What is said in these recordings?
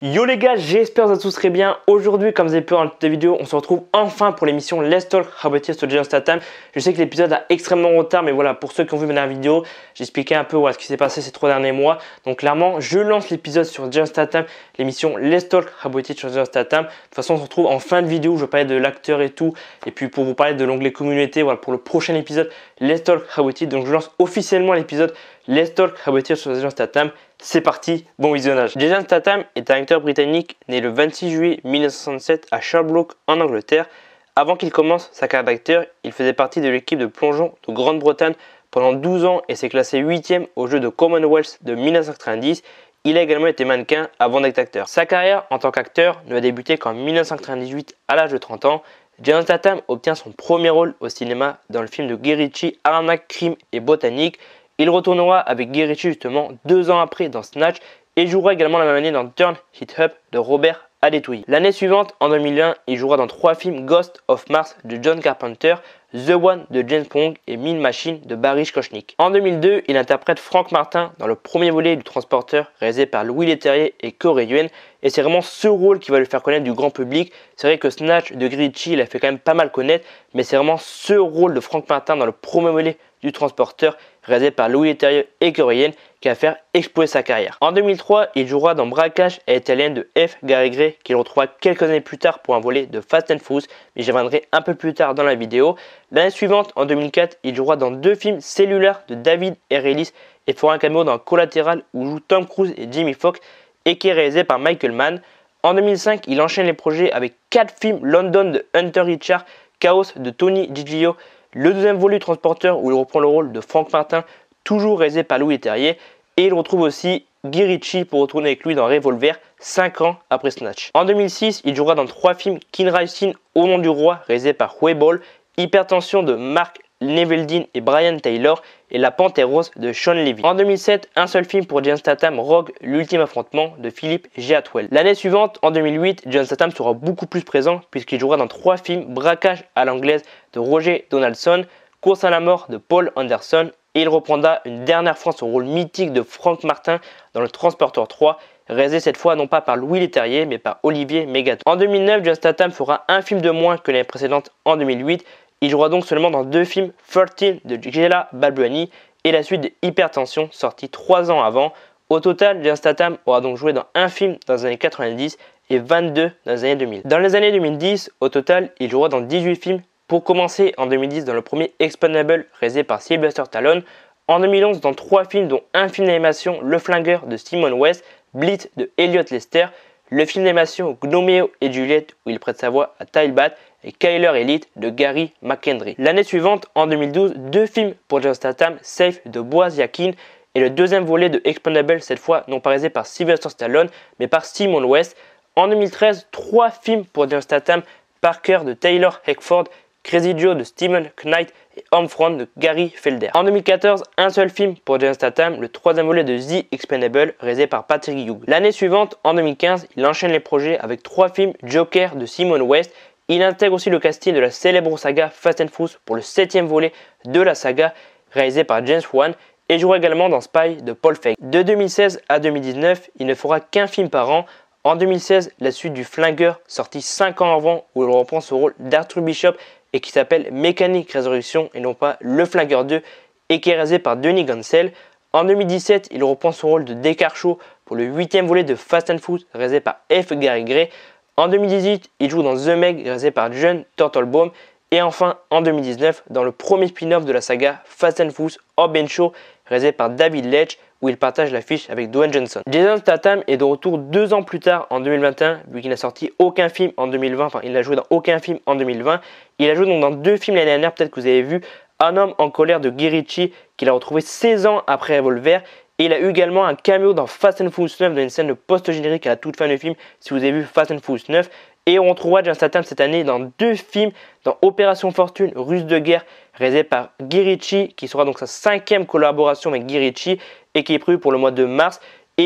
Yo les gars, j'espère que vous tous très bien. Aujourd'hui, comme vous avez pu voir dans cette vidéo, on se retrouve enfin pour l'émission Let's Talk About It sur Jason Statham. Je sais que l'épisode a extrêmement retard, mais voilà, pour ceux qui ont vu ma dernière vidéo, j'expliquais un peu ce qui s'est passé ces 3 derniers mois. Donc clairement, je lance l'épisode sur Jason Statham, l'émission Let's Talk About It sur Jason Statham. De toute façon, on se retrouve en fin de vidéo, je vais parler de l'acteur et tout, et puis pour vous parler de l'onglet communauté, voilà, pour le prochain épisode Let's Talk About It. Donc je lance officiellement l'épisode Let's Talk About It sur Jason Statham. C'est parti, bon visionnage. Jason Statham est un acteur britannique né le 26 juillet 1967 à Sherbrooke en Angleterre. Avant qu'il commence sa carrière d'acteur, il faisait partie de l'équipe de plongeon de Grande-Bretagne pendant 12 ans et s'est classé 8e aux Jeux de Commonwealth de 1990. Il a également été mannequin avant d'être acteur. Sa carrière en tant qu'acteur ne va débuter qu'en 1998 à l'âge de 30 ans. Jason Statham obtient son premier rôle au cinéma dans le film de Guy Ritchie, Arnaque, crime et botanique. Il retournera avec Guy Ritchie justement 2 ans après dans Snatch et jouera également la même année dans Turn It Up de Robert Adetouille. L'année suivante, en 2001, il jouera dans 3 films: Ghost of Mars de John Carpenter, The One de James Bond et Mean Machine de Barry Skochnik. En 2002, il interprète Frank Martin dans le premier volet du Transporteur réalisé par Louis Leterrier et Corey Yuen, et c'est vraiment ce rôle qui va le faire connaître du grand public. C'est vrai que Snatch de Guy Ritchie, il a fait quand même pas mal connaître, mais c'est vraiment ce rôle de Frank Martin dans le premier volet du Transporteur réalisé par Louis Leterrier et Corey Yuen qui va faire exploser sa carrière. En 2003, il jouera dans Braquage à l'italienne de F. Gary Gray qu'il retrouvera quelques années plus tard pour un volet de Fast and Furious, mais j'y reviendrai un peu plus tard dans la vidéo. L'année suivante, en 2004, il jouera dans 2 films cellulaires de David Ayer Ellis et fera un caméo dans Collateral où jouent Tom Cruise et Jamie Foxx et qui est réalisé par Michael Mann. En 2005, il enchaîne les projets avec 4 films: London de Hunter Richard, Chaos de Tony Giglio, le 2e volet du Transporteur où il reprend le rôle de Frank Martin, toujours réalisé par Louis Leterrier, et il retrouve aussi Guy Ritchie pour retourner avec lui dans Revolver 5 ans après Snatch. En 2006, il jouera dans 3 films: King Racing, Au nom du roi réalisé par Uwe Boll, Hypertension de Mark Neveldine et Brian Taylor et La Panthère Rose de Sean Levy. En 2007, un seul film pour Jason Statham, Rogue, l'ultime affrontement de Philip G. Atwell. L'année suivante, en 2008, Jason Statham sera beaucoup plus présent puisqu'il jouera dans 3 films: Braquage à l'anglaise de Roger Donaldson, Course à la mort de Paul Anderson, et il reprendra une dernière fois son rôle mythique de Frank Martin dans le Transporteur 3, réalisé cette fois non pas par Louis Leterrier mais par Olivier Mégaton. En 2009, Jason Statham fera un film de moins que l'année précédente en 2008. Il jouera donc seulement dans 2 films, 13 de Gela Balbuani et la suite de Hypertension, sorti 3 ans avant. Au total, Jason Statham aura donc joué dans un film dans les années 90 et 22 dans les années 2000. Dans les années 2010, au total, il jouera dans 18 films. Pour commencer, en 2010 dans le premier Expendable réalisé par Sylvester Stallone. En 2011 dans 3 films dont un film d'animation, Le Flingueur de Simon West, Blitz de Elliot Lester, le film d'animation Gnomeo et Juliette où il prête sa voix à Ty Bat et Kyler Elite de Gary McKendry. L'année suivante, en 2012, 2 films pour Jason Statham, Safe de Boaz Yakin et le 2e volet de Expendable, cette fois non pas réalisé par Sylvester Stallone mais par Simon West. En 2013, 3 films pour Jason Statham, Parker de Taylor Hackford, Crazy Joe de Stephen Knight et Homefront de Gary Felder. En 2014, un seul film pour Jason Statham, le 3e volet de The Expendable réalisé par Patrick Hughes. L'année suivante, en 2015, il enchaîne les projets avec 3 films: Joker de Simon West. Il intègre aussi le casting de la célèbre saga Fast and Furious pour le 7e volet de la saga réalisé par James Wan et jouera également dans Spy de Paul Feig. De 2016 à 2019, il ne fera qu'un film par an. En 2016, la suite du Flingueur, sorti 5 ans avant, où il reprend son rôle d'Arthur Bishop et qui s'appelle Mécanique Résurrection et non pas Le Flingueur 2 et qui est réalisé par Denis Gansel. En 2017, il reprend son rôle de Descartes Shaw pour le 8e volet de Fast and Furious réalisé par F. Gary Gray. En 2018, il joue dans The Meg réalisé par John Turtelbaum. Et enfin, en 2019, dans le premier spin-off de la saga Fast and Furious, Hobbs & Shaw réalisé par David Leitch où il partage l'affiche avec Dwayne Johnson. Jason Statham est de retour 2 ans plus tard en 2021 vu qu'il n'a sorti aucun film en 2020, enfin il n'a joué dans aucun film en 2020. Il a joué donc dans 2 films l'année dernière, peut-être que vous avez vu, Un homme en colère de Guy Ritchie qu'il a retrouvé 16 ans après Revolver. Et il a eu également un cameo dans Fast and Furious 9 dans une scène de post-générique à la toute fin du film si vous avez vu Fast and Furious 9. Et on retrouvera Jason Statham cette année dans 2 films, dans Opération Fortune, Russe de guerre, réalisé par Guy Ritchie, qui sera donc sa 5e collaboration avec Guy Ritchie et qui est prévue pour le mois de mars.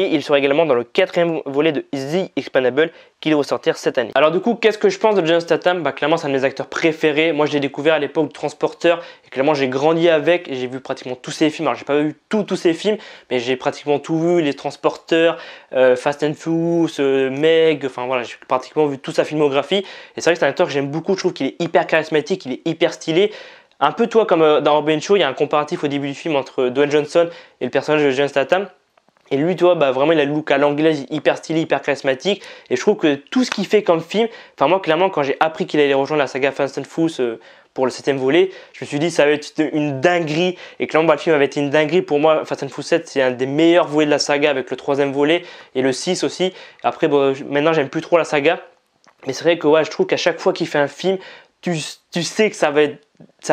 et il sera également dans le 4e volet de The Expendables qui va ressortir cette année. Alors du coup, qu'est-ce que je pense de Jason Statham? Clairement, c'est un de mes acteurs préférés. Moi, je l'ai découvert à l'époque de Transporteur et clairement, j'ai grandi avec et j'ai vu pratiquement tous ses films. Alors, j'ai pas vu tous ses films, mais j'ai pratiquement tout vu, les Transporteurs, Fast and Furious, Meg, enfin voilà, j'ai pratiquement vu toute sa filmographie. Et c'est vrai que c'est un acteur que j'aime beaucoup. Je trouve qu'il est hyper charismatique, il est hyper stylé. Un peu toi, comme dans Urban Show, il y a un comparatif au début du film entre Dwayne Johnson et le personnage de Jason Statham. Et lui, tu vois, vraiment, il a le look à l'anglaise, hyper stylé, hyper charismatique. Et je trouve que tout ce qu'il fait comme film, enfin moi, clairement, quand j'ai appris qu'il allait rejoindre la saga Fast and Furious pour le 7e volet, je me suis dit ça va être une dinguerie. Et clairement, le film avait été une dinguerie. Pour moi, Fast and Furious 7, c'est un des meilleurs volets de la saga avec le 3e volet et le 6 aussi. Après, maintenant, j'aime plus trop la saga. Mais c'est vrai que ouais, je trouve qu'à chaque fois qu'il fait un film, tu sais que ça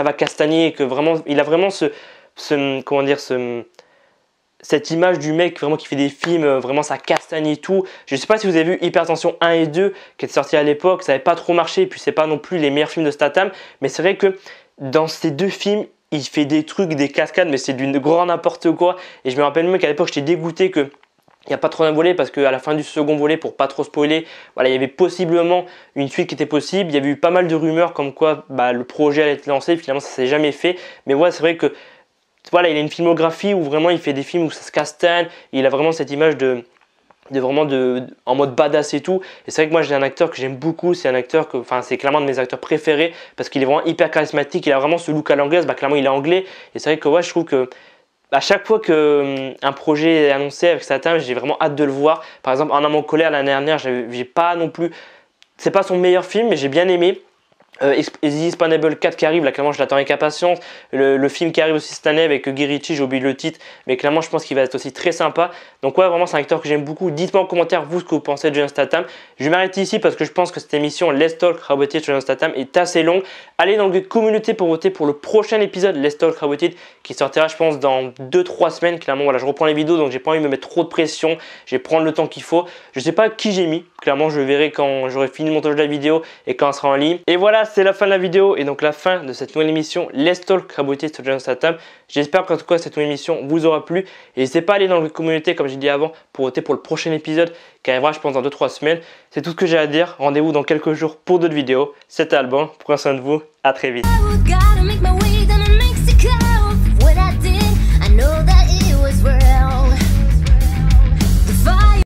va castagner, que vraiment, il a vraiment comment dire, cette image du mec vraiment qui fait des films, vraiment ça castagne et tout. Je sais pas si vous avez vu Hypertension 1 et 2 qui était sorti à l'époque, ça n'avait pas trop marché, puis c'est pas non plus les meilleurs films de Statham, mais c'est vrai que dans ces deux films, il fait des trucs, des cascades, mais c'est du grand n'importe quoi. Et je me rappelle même qu'à l'époque, j'étais dégoûté que il n'y a pas trop d'un volet parce qu'à la fin du second volet, pour pas trop spoiler, voilà, il y avait possiblement une suite qui était possible. Il y avait eu pas mal de rumeurs comme quoi le projet allait être lancé, finalement ça s'est jamais fait. Mais ouais, c'est vrai que voilà, il a une filmographie où vraiment il fait des films où ça se castagne, il a vraiment cette image en mode badass et tout. Et c'est vrai que moi j'ai un acteur que j'aime beaucoup, c'est un acteur que, enfin c'est clairement un de mes acteurs préférés parce qu'il est vraiment hyper charismatique, il a vraiment ce look à l'anglaise, clairement il est anglais. Et c'est vrai que ouais, je trouve que à chaque fois qu'un projet est annoncé avec Statham, j'ai vraiment hâte de le voir. Par exemple, En amant colère l'année dernière, j'ai pas non plus, c'est pas son meilleur film, mais j'ai bien aimé. The Expendables 4 qui arrive, là clairement je l'attends avec impatience. Le film qui arrive aussi cette année avec Guy Ritchie, j'ai oublié le titre, mais clairement je pense qu'il va être aussi très sympa. Donc ouais, vraiment c'est un acteur que j'aime beaucoup. Dites-moi en commentaire vous ce que vous pensez de Jason Statham. Je vais m'arrêter ici parce que je pense que cette émission Let's Talk About It sur Jason Statham est assez longue. Allez dans le communauté pour voter pour le prochain épisode Let's Talk About It qui sortira je pense dans 2-3 semaines. Clairement voilà, je reprends les vidéos donc j'ai pas envie de me mettre trop de pression, je vais prendre le temps qu'il faut. Je sais pas qui j'ai mis, clairement je verrai quand j'aurai fini le montage de la vidéo et quand elle sera en ligne. Et voilà, c'est la fin de la vidéo et donc la fin de cette nouvelle émission Let's Talk About It sur Jason Statham. J'espère qu'en tout cas cette nouvelle émission vous aura plu. Et n'hésitez pas à aller dans la communauté comme j'ai dit avant pour voter pour le prochain épisode qui arrivera je pense dans 2-3 semaines. C'est tout ce que j'ai à dire. Rendez-vous dans quelques jours pour d'autres vidéos. C'était Alban, prenez soin de vous, à très vite.